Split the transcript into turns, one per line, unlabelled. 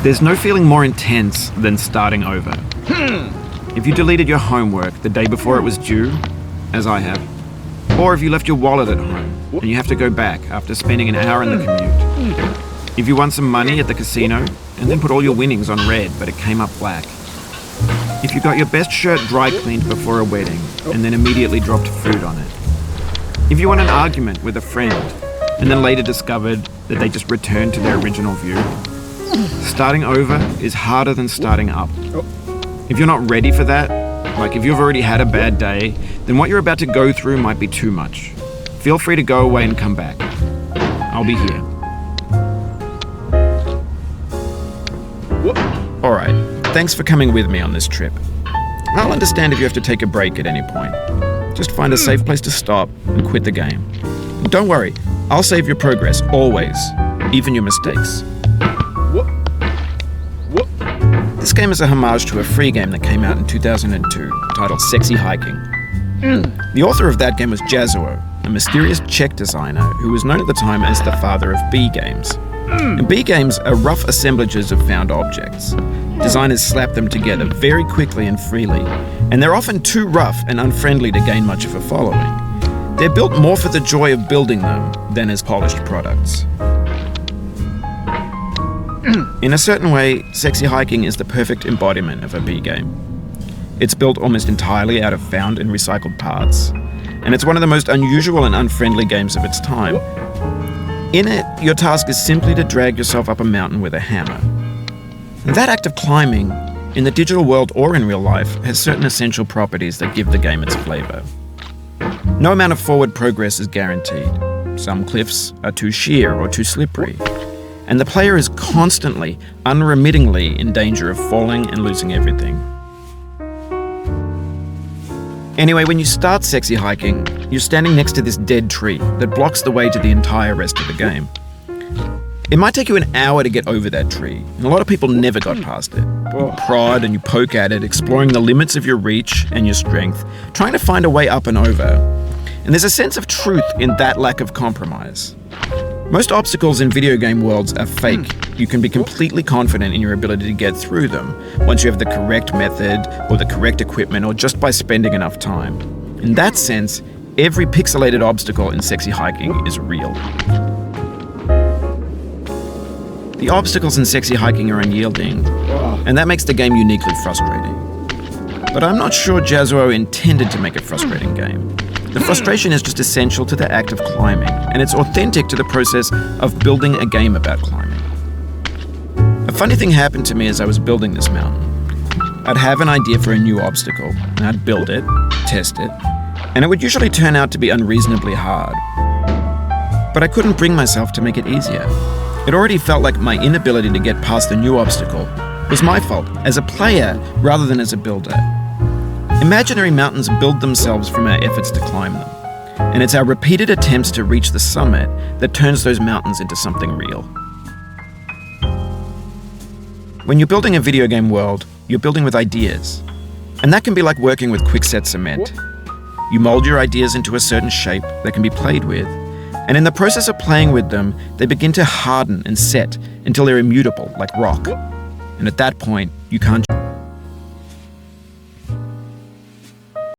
There's no feeling more intense than starting over. If you deleted your homework the day before it was due, as I have, or if you left your wallet at home and you have to go back after spending an hour in the commute. If you won some money at the casino and then put all your winnings on red but it came up black. If you got your best shirt dry cleaned before a wedding and then immediately dropped food on it. If you won an argument with a friend and then later discovered that they just returned to their original view. Starting over is harder than starting up. If you're not ready for that, like if you've already had a bad day, then what you're about to go through might be too much. Feel free to go away and come back. I'll be here. Alright, thanks for coming with me on this trip. I'll understand if you have to take a break at any point. Just find a safe place to stop and quit the game. And don't worry, I'll save your progress, always, even your mistakes. This game is a homage to a free game that came out in 2002, titled Sexy Hiking. The author of that game was Jazuo, a mysterious Czech designer who was known at the time as the father of B games. And B games are rough assemblages of found objects. Designers slap them together very quickly and freely, and they're often too rough and unfriendly to gain much of a following. They're built more for the joy of building them than as polished products. In a certain way, Sexy Hiking is the perfect embodiment of a B game. It's built almost entirely out of found and recycled parts, and it's one of the most unusual and unfriendly games of its time. In it, your task is simply to drag yourself up a mountain with a hammer. And that act of climbing, in the digital world or in real life, has certain essential properties that give the game its flavor. No amount of forward progress is guaranteed. Some cliffs are too sheer or too slippery. And the player is constantly, unremittingly in danger of falling and losing everything. Anyway, when you start Sexy Hiking, you're standing next to this dead tree that blocks the way to the entire rest of the game. It might take you an hour to get over that tree, and a lot of people never got past it. You prod and you poke at it, exploring the limits of your reach and your strength, trying to find a way up and over. And there's a sense of truth in that lack of compromise. Most obstacles in video game worlds are fake. You can be completely confident in your ability to get through them once you have the correct method or the correct equipment or just by spending enough time. In that sense, every pixelated obstacle in Sexy Hiking is real. The obstacles in Sexy Hiking are unyielding, and that makes the game uniquely frustrating. But I'm not sure Jazuo intended to make a frustrating game. The frustration is just essential to the act of climbing, and it's authentic to the process of building a game about climbing. A funny thing happened to me as I was building this mountain. I'd have an idea for a new obstacle, and I'd build it, test it, and it would usually turn out to be unreasonably hard. But I couldn't bring myself to make it easier. It already felt like my inability to get past the new obstacle was my fault as a player rather than as a builder. Imaginary mountains build themselves from our efforts to climb them, and it's our repeated attempts to reach the summit that turns those mountains into something real. When you're building a video game world, you're building with ideas, and that can be like working with quickset cement. You mold your ideas into a certain shape that can be played with, and in the process of playing with them, they begin to harden and set until they're immutable, like rock. And at that point, you can't